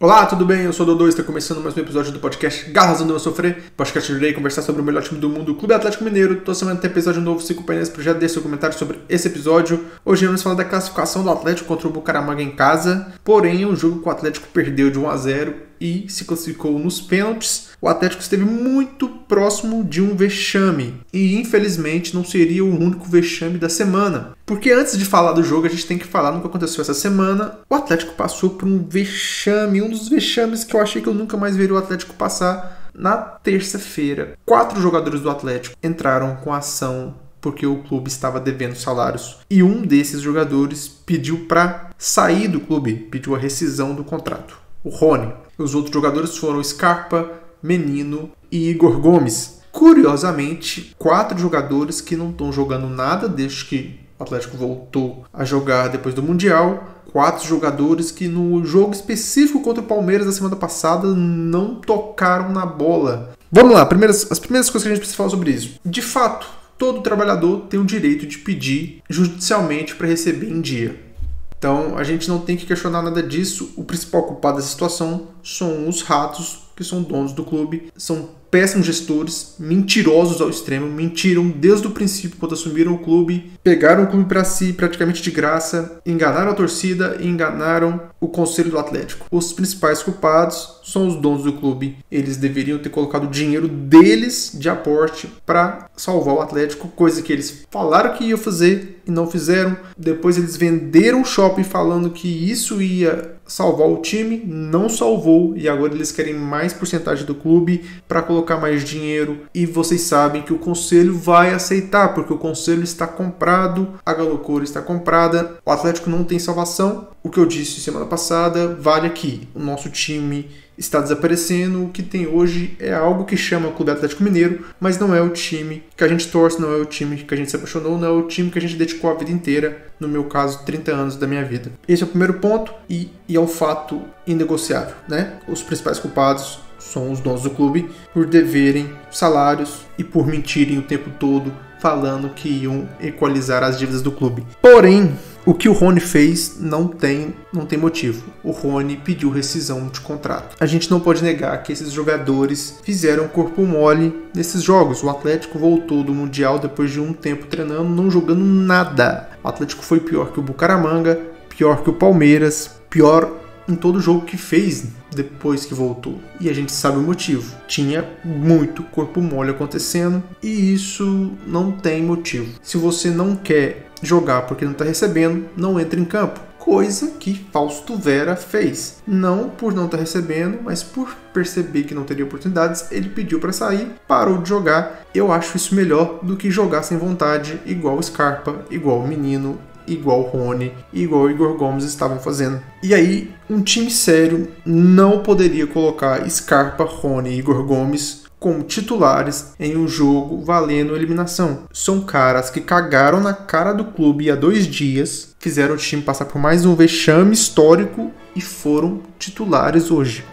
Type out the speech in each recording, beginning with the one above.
Olá, tudo bem? Eu sou o Dodô e está começando mais um episódio do podcast Garras Onde Eu Sofrer. Podcast onde irei conversar sobre o melhor time do mundo, o Clube Atlético Mineiro. Toda semana tem episódio novo, se acompanha nesse projeto, deixe seu comentário sobre esse episódio. Hoje vamos falar da classificação do Atlético contra o Bucaramanga em casa. Porém, é um jogo que o Atlético perdeu de 1-0 e se classificou nos pênaltis. O Atlético esteve muito próximo de um vexame e infelizmente não seria o único vexame da semana. Porque antes de falar do jogo, a gente tem que falar no que aconteceu essa semana. O Atlético passou por um vexame, um dos vexames que eu achei que eu nunca mais veria o Atlético passar. Na terça-feira, 4 jogadores do Atlético entraram com ação porque o clube estava devendo salários. E um desses jogadores pediu para sair do clube, pediu a rescisão do contrato. O Rony. Os outros jogadores foram Scarpa, Menino e Igor Gomes. Curiosamente, 4 jogadores que não estão jogando nada desde que o Atlético voltou a jogar depois do Mundial. 4 jogadores que no jogo específico contra o Palmeiras da semana passada não tocaram na bola. Vamos lá, as primeiras coisas que a gente precisa falar sobre isso. De fato, todo trabalhador tem o direito de pedir judicialmente para receber em dia. Então, a gente não tem que questionar nada disso. O principal culpado dessa situação são os ratos, que são donos do clube. São péssimos gestores, mentirosos ao extremo, mentiram desde o princípio quando assumiram o clube, pegaram o clube para si praticamente de graça, enganaram a torcida e enganaram o conselho do Atlético. Os principais culpados são os donos do clube. Eles deveriam ter colocado o dinheiro deles de aporte para salvar o Atlético, coisa que eles falaram que iam fazer e não fizeram. Depois eles venderam o shopping falando que isso ia salvar o time, não salvou, e agora eles querem mais porcentagem do clube para colocar mais dinheiro, e vocês sabem que o conselho vai aceitar, porque o conselho está comprado, a Galocura está comprada, o Atlético não tem salvação. O que eu disse semana passada vale aqui. O nosso time está desaparecendo. O que tem hoje é algo que chama o Clube Atlético Mineiro, mas não é o time que a gente torce, não é o time que a gente se apaixonou, não é o time que a gente dedicou a vida inteira, no meu caso, 30 anos da minha vida. Esse é o primeiro ponto e é um fato inegociável, né? Os principais culpados são os donos do clube por deverem salários e por mentirem o tempo todo falando que iam equalizar as dívidas do clube. Porém, o que o Rony fez não tem motivo. O Rony pediu rescisão de contrato. A gente não pode negar que esses jogadores fizeram corpo mole nesses jogos. O Atlético voltou do Mundial depois de um tempo treinando, não jogando nada. O Atlético foi pior que o Bucaramanga, pior que o Palmeiras, pior em todo jogo que fez depois que voltou. E a gente sabe o motivo. Tinha muito corpo mole acontecendo e isso não tem motivo. Se você não quer jogar porque não está recebendo, não entra em campo. Coisa que Fausto Vera fez. Não por não estar recebendo, mas por perceber que não teria oportunidades, ele pediu para sair, parou de jogar. Eu acho isso melhor do que jogar sem vontade, igual o Scarpa, igual o Menino, igual o Rony, igual o Igor Gomes estavam fazendo. E aí, um time sério não poderia colocar Scarpa, Rony e Igor Gomes como titulares em um jogo valendo eliminação. São caras que cagaram na cara do clube há 2 dias, fizeram o time passar por mais um vexame histórico e foram titulares hoje.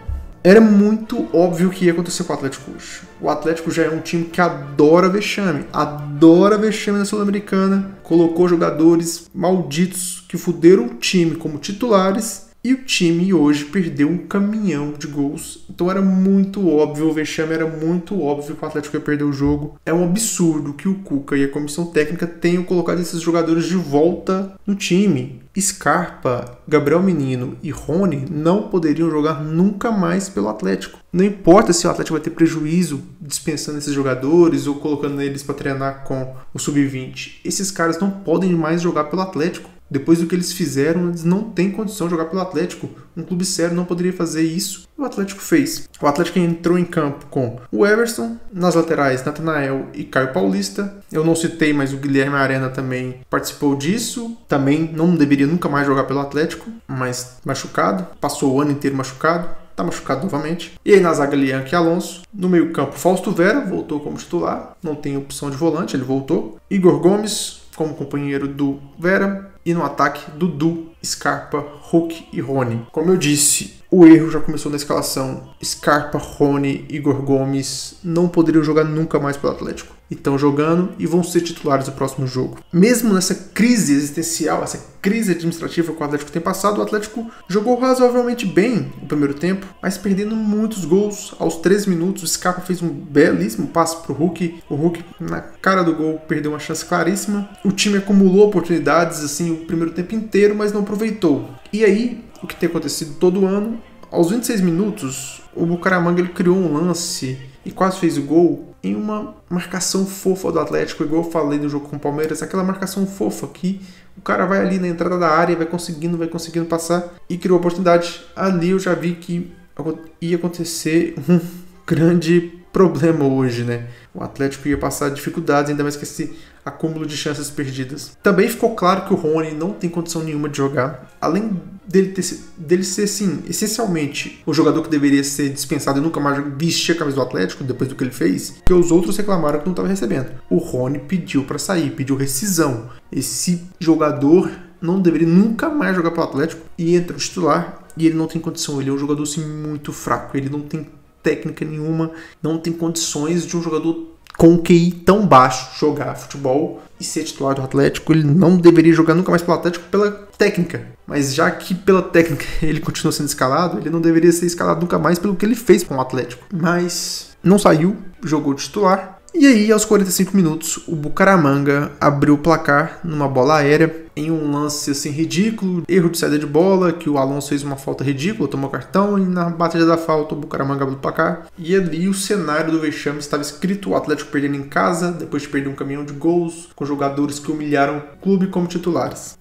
Era muito óbvio o que ia acontecer com o Atlético hoje. O Atlético já é um time que adora vexame na Sul-Americana, colocou jogadores malditos que fuderam o time como titulares e o time hoje perdeu um caminhão de gols. Então era muito óbvio o vexame, era muito óbvio que o Atlético ia perder o jogo. É um absurdo que o Cuca e a comissão técnica tenham colocado esses jogadores de volta no time. Scarpa, Gabriel Menino e Rony não poderiam jogar nunca mais pelo Atlético. Não importa se o Atlético vai ter prejuízo dispensando esses jogadores ou colocando eles para treinar com o Sub-20. Esses caras não podem mais jogar pelo Atlético. Depois do que eles fizeram, eles não têm condição de jogar pelo Atlético. Um clube sério não poderia fazer isso. O Atlético fez. O Atlético entrou em campo com o Everson, nas laterais, Natanael e Caio Paulista. Eu não citei, mas o Guilherme Arena também participou disso. Também não deveria nunca mais jogar pelo Atlético, mas machucado. Passou o ano inteiro machucado. Tá machucado novamente. E aí na zaga, Lianque e Alonso. No meio campo, Fausto Vera voltou como titular. Não tem opção de volante, ele voltou. Igor Gomes como companheiro do Vera. E no ataque, Dudu, Scarpa, Hulk e Rony. Como eu disse, o erro já começou na escalação. Scarpa, Rony, Igor Gomes não poderiam jogar nunca mais pelo Atlético. e estão jogando e vão ser titulares no próximo jogo. Mesmo nessa crise existencial, essa crise administrativa que o Atlético tem passado, o Atlético jogou razoavelmente bem no primeiro tempo, mas perdendo muitos gols. Aos 13 minutos, o Scarpa fez um belíssimo passe pro Hulk. O Hulk, na cara do gol, perdeu uma chance claríssima. O time acumulou oportunidades assim o primeiro tempo inteiro, mas não aproveitou. E aí, o que tem acontecido todo ano, aos 26 minutos, o Bucaramanga ele criou um lance e quase fez o gol em uma marcação fofa do Atlético, igual eu falei no jogo com o Palmeiras, aquela marcação fofa que o cara vai ali na entrada da área, vai conseguindo passar e criou a oportunidade. Ali eu já vi que ia acontecer um grande problema hoje, né? O Atlético ia passar dificuldades, ainda mais com esse acúmulo de chances perdidas. Também ficou claro que o Rony não tem condição nenhuma de jogar. Além dele ser, assim, essencialmente o jogador que deveria ser dispensado e nunca mais vestir a camisa do Atlético depois do que ele fez, que os outros reclamaram que não estava recebendo. O Rony pediu para sair, pediu rescisão. Esse jogador não deveria nunca mais jogar para o Atlético e entra o titular e ele não tem condição. Ele é um jogador assim, muito fraco, ele não tem técnica nenhuma, não tem condições de um jogador com QI tão baixo jogar futebol e ser titular do Atlético. Ele não deveria jogar nunca mais pelo Atlético pela técnica, mas já que pela técnica ele continua sendo escalado, ele não deveria ser escalado nunca mais pelo que ele fez com o Atlético. Mas não saiu, jogou de titular. E aí, aos 45 minutos, o Bucaramanga abriu o placar numa bola aérea, em um lance assim ridículo, erro de saída de bola, que o Alonso fez uma falta ridícula, tomou cartão, e na batida da falta o Bucaramanga abriu o placar. E ali o cenário do vexame estava escrito: o Atlético perdendo em casa, depois de perder um caminhão de gols, com jogadores que humilharam o clube como titulares.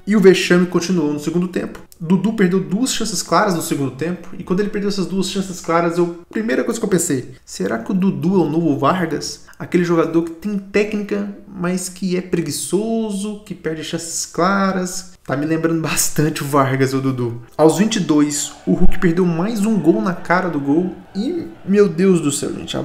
E o vexame continuou no segundo tempo. Dudu perdeu 2 chances claras no segundo tempo. E quando ele perdeu essas 2 chances claras, a primeira coisa que eu pensei: será que o Dudu é o novo Vargas? Aquele jogador que tem técnica, mas que é preguiçoso, que perde chances claras. Tá me lembrando bastante o Vargas, o Dudu. Aos 22, o Hulk perdeu mais um gol na cara do gol. E, meu Deus do céu, gente,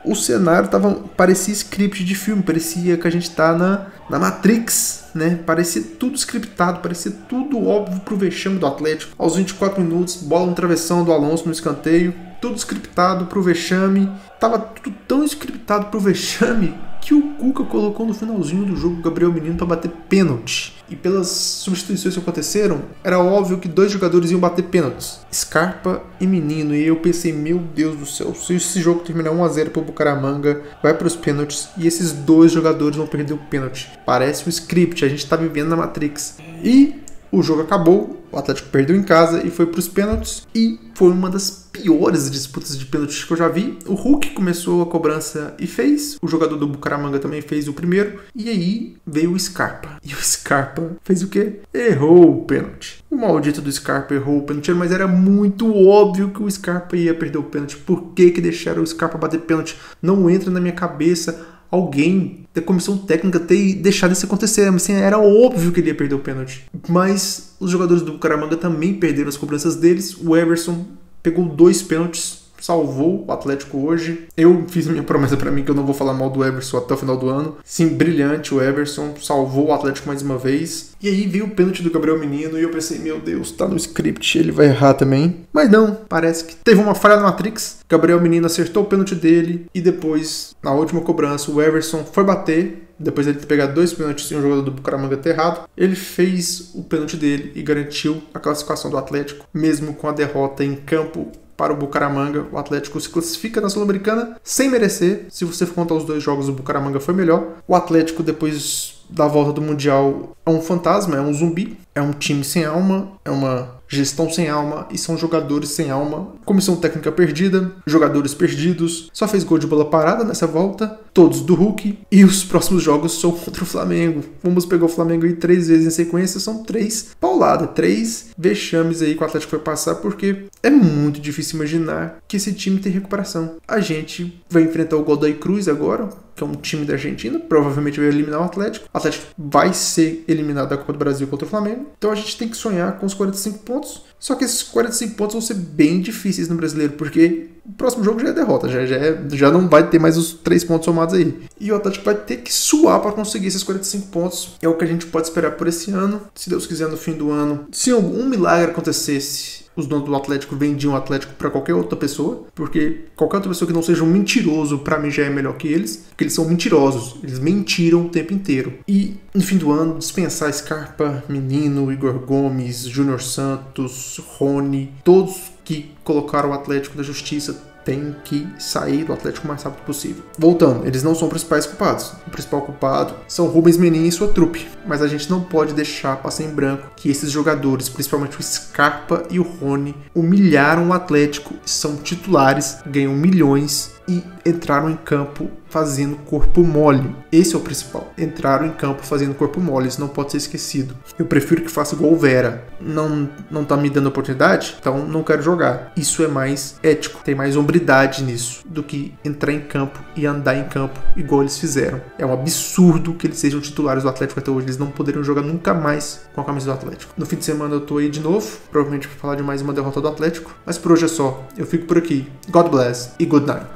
o cenário parecia script de filme. Parecia que a gente tá na Matrix, né? Parecia tudo scriptado, parecia tudo óbvio pro vexame do Atlético. Aos 24 minutos, bola no travessão do Alonso no escanteio. Tudo scriptado pro vexame. Tava tudo tão scriptado pro vexame que o Cuca colocou no finalzinho do jogo o Gabriel Menino para bater pênalti. E pelas substituições que aconteceram, era óbvio que 2 jogadores iam bater pênaltis: Scarpa e Menino. E eu pensei, meu Deus do céu, se esse jogo terminar 1-0 pro Bucaramanga, vai para os pênaltis e esses 2 jogadores vão perder o pênalti. Parece um script, a gente tá vivendo na Matrix. E o jogo acabou, o Atlético perdeu em casa e foi para os pênaltis. E foi uma das piores disputas de pênaltis que eu já vi. O Hulk começou a cobrança e fez. O jogador do Bucaramanga também fez o primeiro. E aí veio o Scarpa. E o Scarpa fez o quê? Errou o pênalti. O maldito do Scarpa errou o pênalti, mas era muito óbvio que o Scarpa ia perder o pênalti. Por que deixaram o Scarpa bater pênalti? Não entra na minha cabeça alguém da comissão técnica ter deixado isso acontecer. Assim, era óbvio que ele ia perder o pênalti. Mas os jogadores do Bucaramanga também perderam as cobranças deles. O Everson pegou 2 pênaltis, salvou o Atlético hoje. Eu fiz minha promessa pra mim que eu não vou falar mal do Everson até o final do ano. Sim, brilhante o Everson, salvou o Atlético mais uma vez. E aí veio o pênalti do Gabriel Menino e eu pensei, meu Deus, tá no script, ele vai errar também. Mas não, parece que teve uma falha na Matrix. Gabriel Menino acertou o pênalti dele e depois, na última cobrança, o Everson foi bater. Depois ele ter pegado 2 pênaltis e um jogador do Bucaramanga ter errado, ele fez o pênalti dele e garantiu a classificação do Atlético, mesmo com a derrota em campo. Para o Bucaramanga, o Atlético se classifica na Sul-Americana sem merecer. Se você for contar os 2 jogos, o Bucaramanga foi melhor. O Atlético, depois da volta do Mundial, é um fantasma, é um zumbi. É um time sem alma, é uma gestão sem alma e são jogadores sem alma. Comissão técnica perdida, jogadores perdidos. Só fez gol de bola parada nessa volta, todos do Hulk. E os próximos jogos são contra o Flamengo. Vamos pegar o Flamengo aí 3 vezes em sequência. São 3 pauladas, 3 vexames aí que o Atlético vai passar, porque é muito difícil imaginar que esse time tem recuperação. A gente vai enfrentar o Godoy Cruz agora, que é um time da Argentina, provavelmente vai eliminar o Atlético. O Atlético vai ser eliminado da Copa do Brasil contra o Flamengo. Então a gente tem que sonhar com os 45 pontos. Só que esses 45 pontos vão ser bem difíceis no Brasileiro, porque o próximo jogo já é derrota, já não vai ter mais os 3 pontos somados aí. E o Atlético vai ter que suar para conseguir esses 45 pontos. É o que a gente pode esperar por esse ano. Se Deus quiser, no fim do ano, se algum milagre acontecesse, os donos do Atlético vendiam o Atlético para qualquer outra pessoa, porque qualquer outra pessoa que não seja um mentiroso, para mim já é melhor que eles, porque eles são mentirosos, eles mentiram o tempo inteiro. E no fim do ano, dispensar Scarpa, Menino, Igor Gomes, Júnior Santos, Rony, todos que colocaram o Atlético na justiça tem que sair do Atlético o mais rápido possível. Voltando, eles não são os principais culpados. O principal culpado são Rubens Menin e sua trupe. Mas a gente não pode deixar passar em branco que esses jogadores, principalmente o Scarpa e o Rony, humilharam o Atlético, são titulares, ganham milhões e entraram em campo fazendo corpo mole. Esse é o principal. Entraram em campo fazendo corpo mole. Isso não pode ser esquecido. Eu prefiro que faça igual o Vera. Não tá me dando oportunidade, então não quero jogar. Isso é mais ético. Tem mais hombridade nisso do que entrar em campo e andar em campo igual eles fizeram. É um absurdo que eles sejam titulares do Atlético até hoje. Eles não poderiam jogar nunca mais com a camisa do Atlético. No fim de semana eu tô aí de novo, provavelmente para falar de mais uma derrota do Atlético. Mas por hoje é só. Eu fico por aqui. God bless e good night.